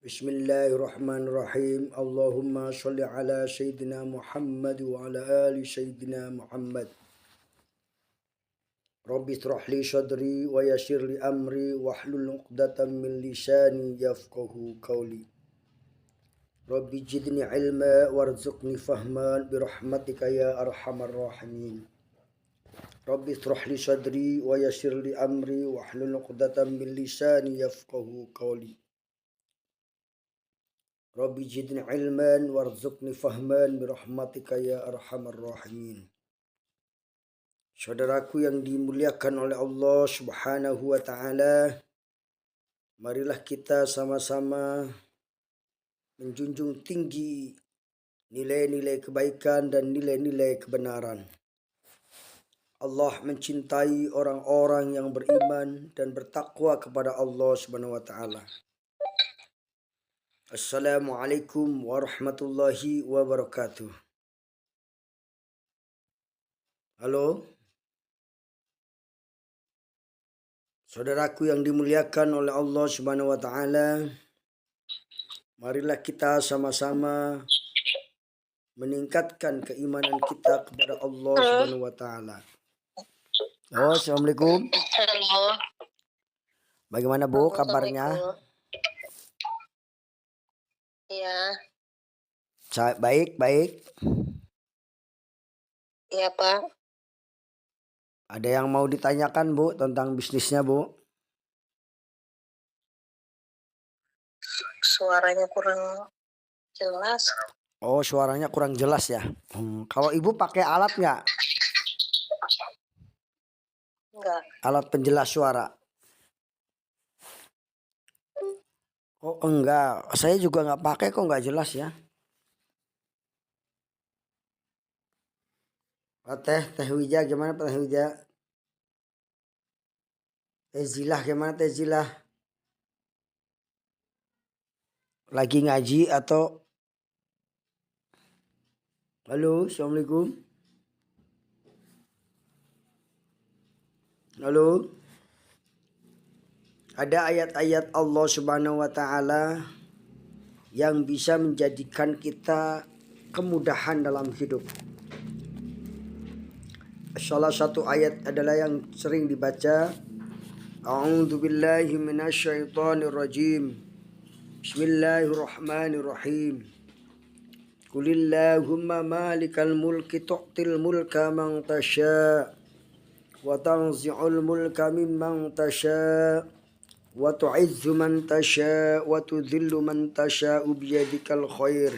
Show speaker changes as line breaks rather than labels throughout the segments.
Bismillahirrahmanirrahim. Allahumma sholli ala Sayyidina Muhammad wa ala ali Sayyidina Muhammad. Rabbi shrah li sadri wa yassir li amri wahlul 'uqdatam min lisani yafqahu qawli. Rabbi zidni ilma warzuqni fahman birahmatika ya arhamar rahimin. Rabbi shrah li sadri wa yassir li amri wahlul 'uqdatam min lisani yafqahu qawli. Rabbi zidni ilman warzuqni fahman birahmatika ya arhamar rahimin. Saudaraku yang dimuliakan oleh Allah Subhanahu wa taala, marilah kita sama-sama menjunjung tinggi nilai-nilai kebaikan dan nilai-nilai kebenaran. Allah mencintai orang-orang yang beriman dan bertakwa kepada Allah Subhanahu wa taala. Assalamualaikum warahmatullahi wabarakatuh. Halo. Saudaraku yang dimuliakan oleh Allah Subhanahu wa taala, marilah kita sama-sama meningkatkan keimanan kita kepada Allah Subhanahu wa taala. Halo, Assalamualaikum.
Halo.
Bagaimana Bu kabarnya?
Iya.
Baik.
Iya, Pak.
Ada yang mau ditanyakan Bu tentang bisnisnya Bu?
Suaranya kurang jelas.
Oh, suaranya kurang jelas ya. Kalau Ibu pakai alat nggak?
Enggak.
Alat penjelas suara? Oh enggak, saya juga nggak pakai kok, nggak jelas ya. Teh Wija gimana Teh Wija? Teh Zilah gimana Teh Zilah? Lagi ngaji atau? Halo, Assalamualaikum. Halo. Ada ayat-ayat Allah Subhanahu wa taala yang bisa menjadikan kita kemudahan dalam hidup. Salah satu ayat adalah yang sering dibaca. A'udzu billahi minasyaitonir rajim. Bismillahirrahmanirrahim. Qulillahumma malikal mulki tu'til mulka man tasha' wa tanzi'ul mulka mimman tasha' wa tu'izzu man tasha' wa tudhillu man tasha' biyadikal khair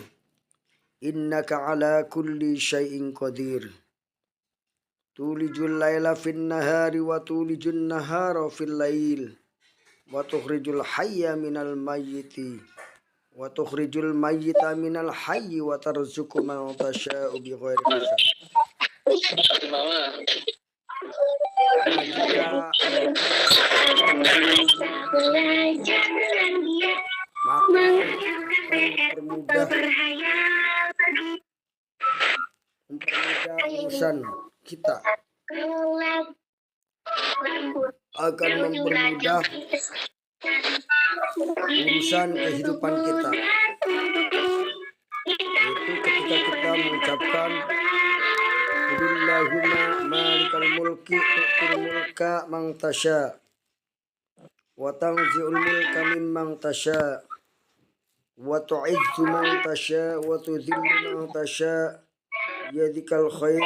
innaka ala kulli syai'in qadir tulijul laila fin nahari wa tulijun nahara fil lail wa tukhrijul hayya minal mayyiti wa tukhrijul mayyita minal hayyi wa tarzuqu man tasha'u bighairi hisab. Mempermudah urusan kita, akan mempermudah urusan kehidupan kita, yaitu ketika kita mengucapkan Qulillahumma malikal mulki tu'til mulka man tasha' wa tanzi'ul mulka mimman tasha' wa tu'izzu man tasha' wa tudhillu man tasha' biyadikal khair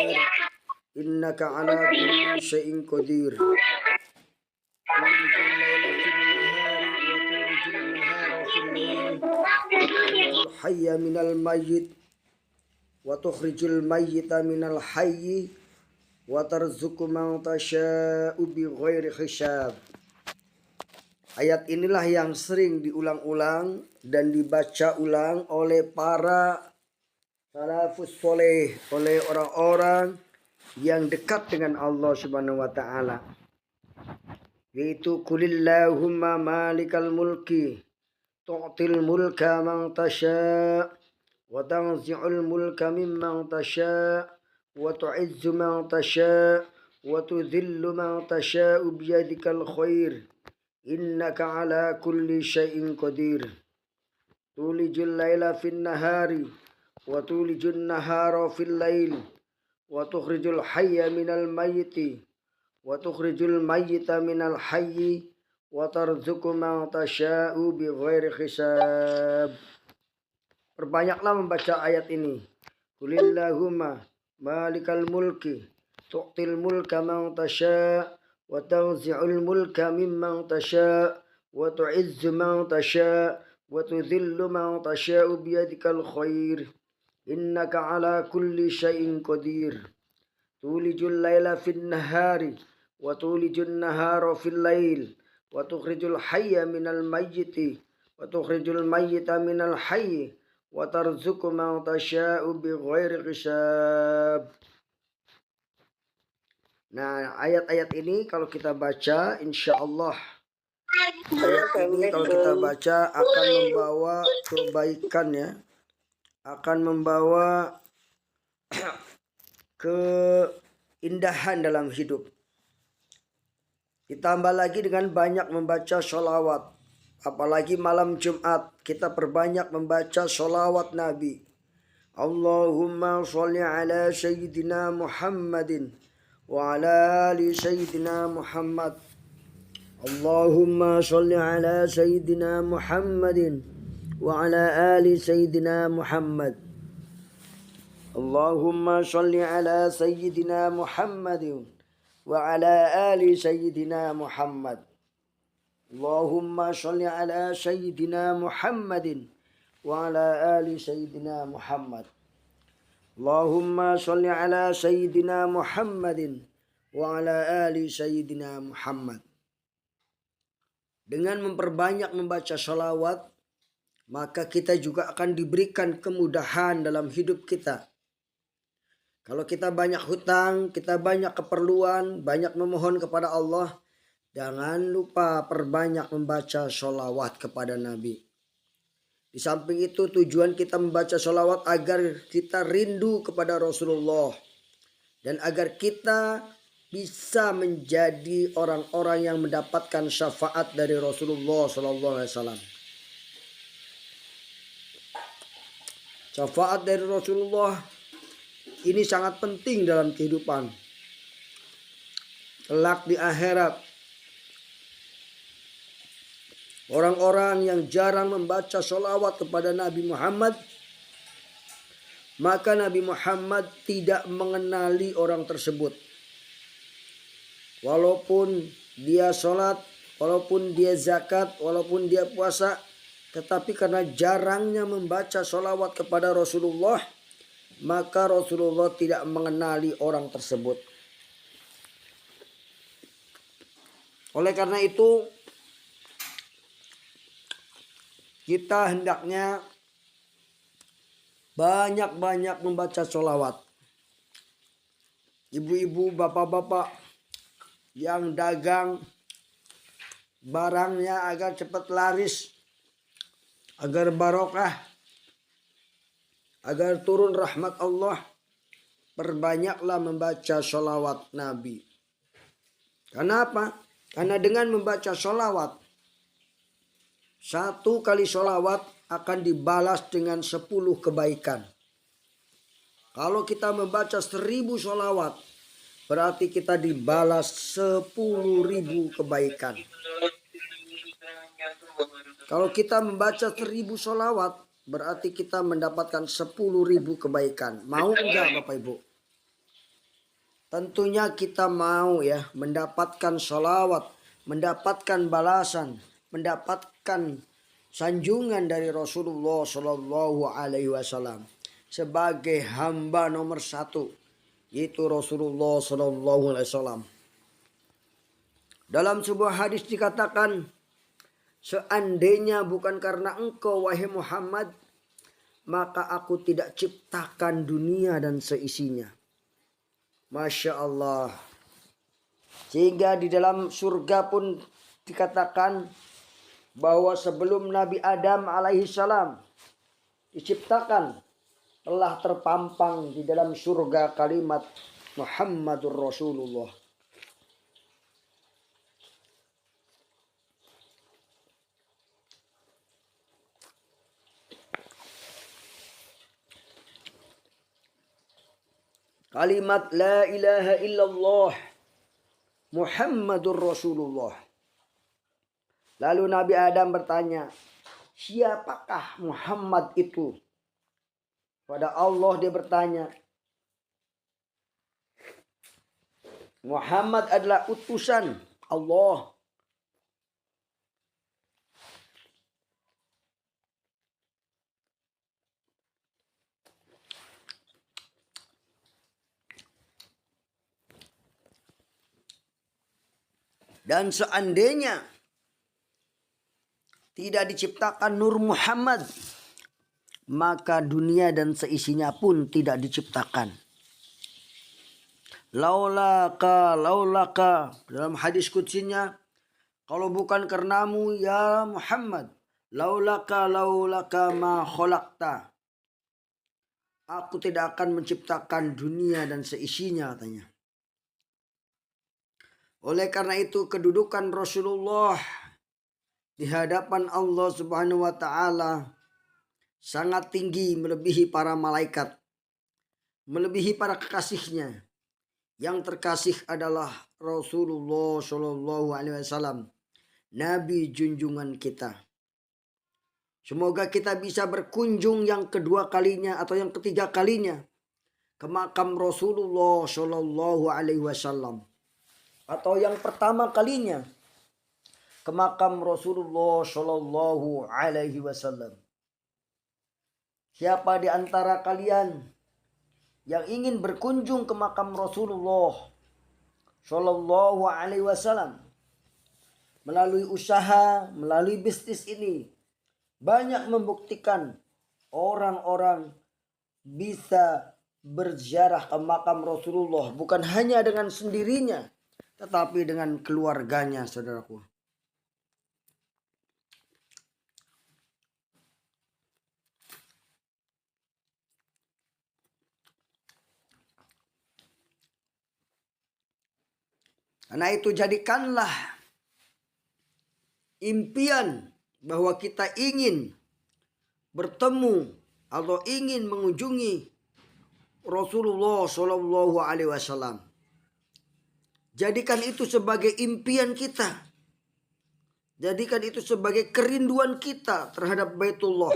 innaka ala kulli syai'in qadir tulijul laila fin nahari wa tulijul nahara fil lail tukhrijul hayya minal mayyit wa tukhrijul mayyita minal hayyi wa tarzuqu man tasya'u bighairi hisab. Ayat inilah yang sering diulang-ulang dan dibaca ulang oleh para salafus soleh, oleh orang-orang yang dekat dengan Allah Subhanahu wa taala. Yaitu Qulillahumma malikal mulki tu'til mulka man tasha' wa tanzi'ul mulka mimman tasha' wa tu'izzu man tasha' wa tudhillu man tasha' biyadikal khair innaka ala kulli syai'in qadir tulijul laila fin nahari wa tulijun nahara fil lail wa tukhrijul hayya minal mayyiti wa tukhrijul mayyita minal hayyi wa tarzuqu man tasha'u bighairi hisab. Perbanyaklah membaca ayat ini. Qulillahumma malikal mulki tu'til mulka man tasha' wa tanzi'ul mulka mimman tasha' wa tu'izzu man tasha' wa tudhillu man tasha'u biyadikal khair innaka ala kulli syai'in qadir. Tulijul laila fin nahari wa tulijun nahara fil lail wa tukhrijul hayya minal mayyiti wa tukhrijul mayyita minal hayyi wa tarzuqu man tasha'u bighairi hisab. Nah, ayat-ayat ini kalau kita baca, insya Allah ayat ini kalau kita baca akan membawa kebaikan ya, akan membawa keindahan dalam hidup. Ditambah lagi dengan banyak membaca sholawat. Apalagi malam Jumat kita perbanyak membaca sholawat Nabi. Allahumma sholli ala Sayyidina Muhammadin wa ala ali Sayyidina Muhammad. Allahumma sholli ala Sayyidina Muhammadin wa ala ali Sayyidina Muhammad. Allahumma sholli ala Sayyidina Muhammadin wa ala ali Sayyidina Muhammad. Allahumma sholli ala Sayyidina Muhammadin wa ala ali Sayyidina Muhammad. Allahumma sholli ala Sayyidina Muhammadin wa ala ali Sayyidina Muhammad. Dengan memperbanyak membaca sholawat, maka kita juga akan diberikan kemudahan dalam hidup kita. Kalau kita banyak hutang, kita banyak keperluan, banyak memohon kepada Allah, jangan lupa perbanyak membaca sholawat kepada Nabi. Di samping itu tujuan kita membaca sholawat agar kita rindu kepada Rasulullah. Dan agar kita bisa menjadi orang-orang yang mendapatkan syafaat dari Rasulullah SAW. Syafaat dari Rasulullah ini sangat penting dalam kehidupan. Kelak di akhirat, orang-orang yang jarang membaca sholawat kepada Nabi Muhammad, maka Nabi Muhammad tidak mengenali orang tersebut. Walaupun dia sholat, walaupun dia zakat, walaupun dia puasa, tetapi karena jarangnya membaca sholawat kepada Rasulullah, maka Rasulullah tidak mengenali orang tersebut. Oleh karena itu, kita hendaknya banyak-banyak membaca sholawat. Ibu-ibu, bapak-bapak yang dagang barangnya agar cepat laris, agar barokah, agar turun rahmat Allah, perbanyaklah membaca sholawat Nabi. Kenapa? Karena dengan membaca sholawat, 1 kali sholawat akan dibalas dengan 10 kebaikan. Kalau kita membaca 1000 sholawat, berarti kita dibalas 10.000 kebaikan. Kalau kita membaca 1000 sholawat, berarti kita mendapatkan 10.000 kebaikan. Mau enggak Bapak Ibu? Tentunya kita mau ya, mendapatkan sholawat, mendapatkan balasan, mendapatkan sanjungan dari Rasulullah Shallallahu Alaihi Wasallam sebagai hamba nomor 1. Yaitu Rasulullah Sallallahu Alaihi Wasallam. Dalam sebuah hadis dikatakan, seandainya bukan karena engkau wahai Muhammad, maka aku tidak ciptakan dunia dan seisinya. Masya Allah. Sehingga di dalam surga pun dikatakan bahwa sebelum Nabi Adam alaihissalam diciptakan, telah terpampang di dalam surga kalimat Muhammadur Rasulullah. kalimat la ilaha illallah Muhammadur Rasulullah. Lalu Nabi Adam bertanya, siapakah Muhammad itu? Pada Allah dia bertanya, Muhammad adalah utusan Allah. Dan seandainya tidak diciptakan Nur Muhammad, maka dunia dan seisinya pun tidak diciptakan. Laulaka dalam hadis kutsinya, kalau bukan karenamu ya Muhammad, laulaka ma khalaqta, aku tidak akan menciptakan dunia dan seisinya, katanya. Oleh karena itu kedudukan Rasulullah di hadapan Allah Subhanahu wa taala sangat tinggi, melebihi para malaikat, melebihi para kekasihnya. Yang terkasih adalah Rasulullah Shallallahu Alaihi Wasallam, Nabi junjungan kita. Semoga kita bisa berkunjung yang kedua kalinya atau yang ketiga kalinya ke makam Rasulullah Shallallahu Alaihi Wasallam, atau yang pertama kalinya ke makam Rasulullah Shallallahu Alaihi Wasallam. Siapa di antara kalian yang ingin berkunjung ke makam Rasulullah Shallallahu Alaihi Wasallam melalui usaha, melalui bisnis ini, banyak membuktikan orang-orang bisa berziarah ke makam Rasulullah bukan hanya dengan sendirinya, tetapi dengan keluarganya, saudaraku. Karena itu jadikanlah impian bahwa kita ingin bertemu atau ingin mengunjungi Rasulullah Shallallahu Alaihi Wasallam. Jadikan itu sebagai impian kita. Jadikan itu sebagai kerinduan kita terhadap Baitullah.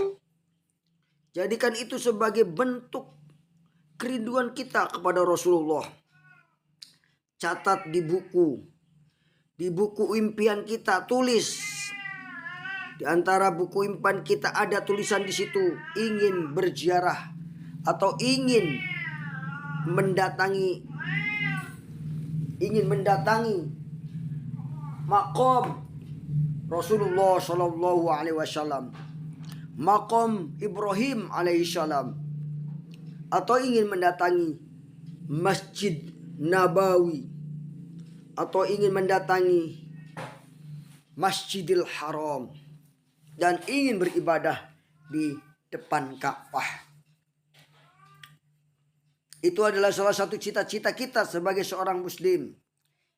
Jadikan itu sebagai bentuk kerinduan kita kepada Rasulullah. Catat di buku impian kita, tulis. Di antara buku impian kita ada tulisan di situ, ingin berziarah atau ingin mendatangi maqam Rasulullah Shallallahu Alaihi Wasallam, maqam Ibrahim alaihissalam, atau ingin mendatangi Masjid Nabawi, atau ingin mendatangi Masjidil Haram, dan ingin beribadah di depan Ka'bah. Itu adalah salah satu cita-cita kita sebagai seorang muslim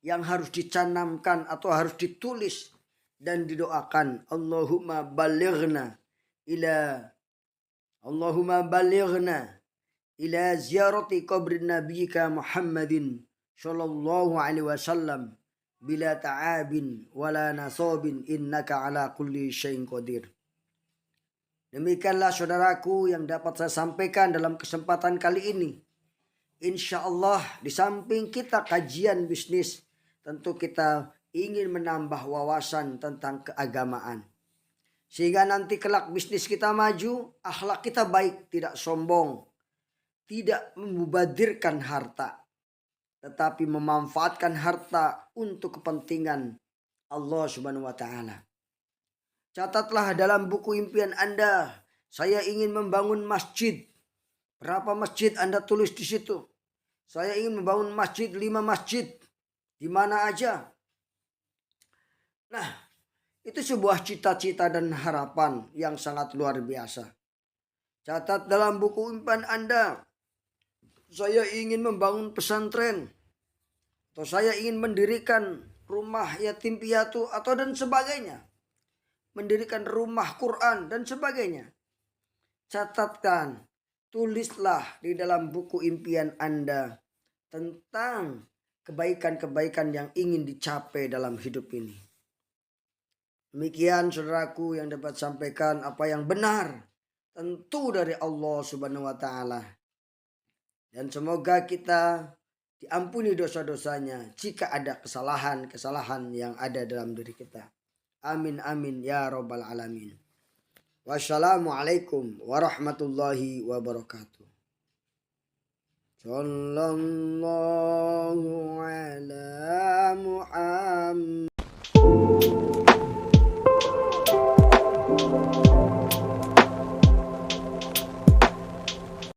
yang harus dicanamkan atau harus ditulis dan didoakan. Allahumma balighna ila ziyarati qabrin nabiyyika Muhammadin sallallahu alaihi wasallam bila ta'abin wala nasabin innaka ala kulli syai'in qadir. Demikianlah saudaraku yang dapat saya sampaikan dalam kesempatan kali ini. Insya Allah di samping kita kajian bisnis, tentu kita ingin menambah wawasan tentang keagamaan. Sehingga nanti kelak bisnis kita maju, akhlak kita baik, tidak sombong, tidak memubadirkan harta, tetapi memanfaatkan harta untuk kepentingan Allah Subhanahu wa taala. Catatlah dalam buku impian Anda, saya ingin membangun masjid. Berapa masjid Anda tulis di situ? Saya ingin membangun masjid, 5 masjid. Di mana aja? Nah, itu sebuah cita-cita dan harapan yang sangat luar biasa. Catat dalam buku impian Anda, saya ingin membangun pesantren, atau saya ingin mendirikan rumah yatim piatu atau dan sebagainya, mendirikan rumah Quran dan sebagainya. Catatkan, tulislah di dalam buku impian Anda tentang kebaikan-kebaikan yang ingin dicapai dalam hidup ini. Demikian saudaraku yang dapat sampaikan, apa yang benar tentu dari Allah Subhanahu wa taala. Dan semoga kita diampuni dosa-dosanya jika ada kesalahan-kesalahan yang ada dalam diri kita. Amin amin ya rabbal alamin. Wassalamualaikum warahmatullahi wabarakatuh. Sallallahu ala Muhammad.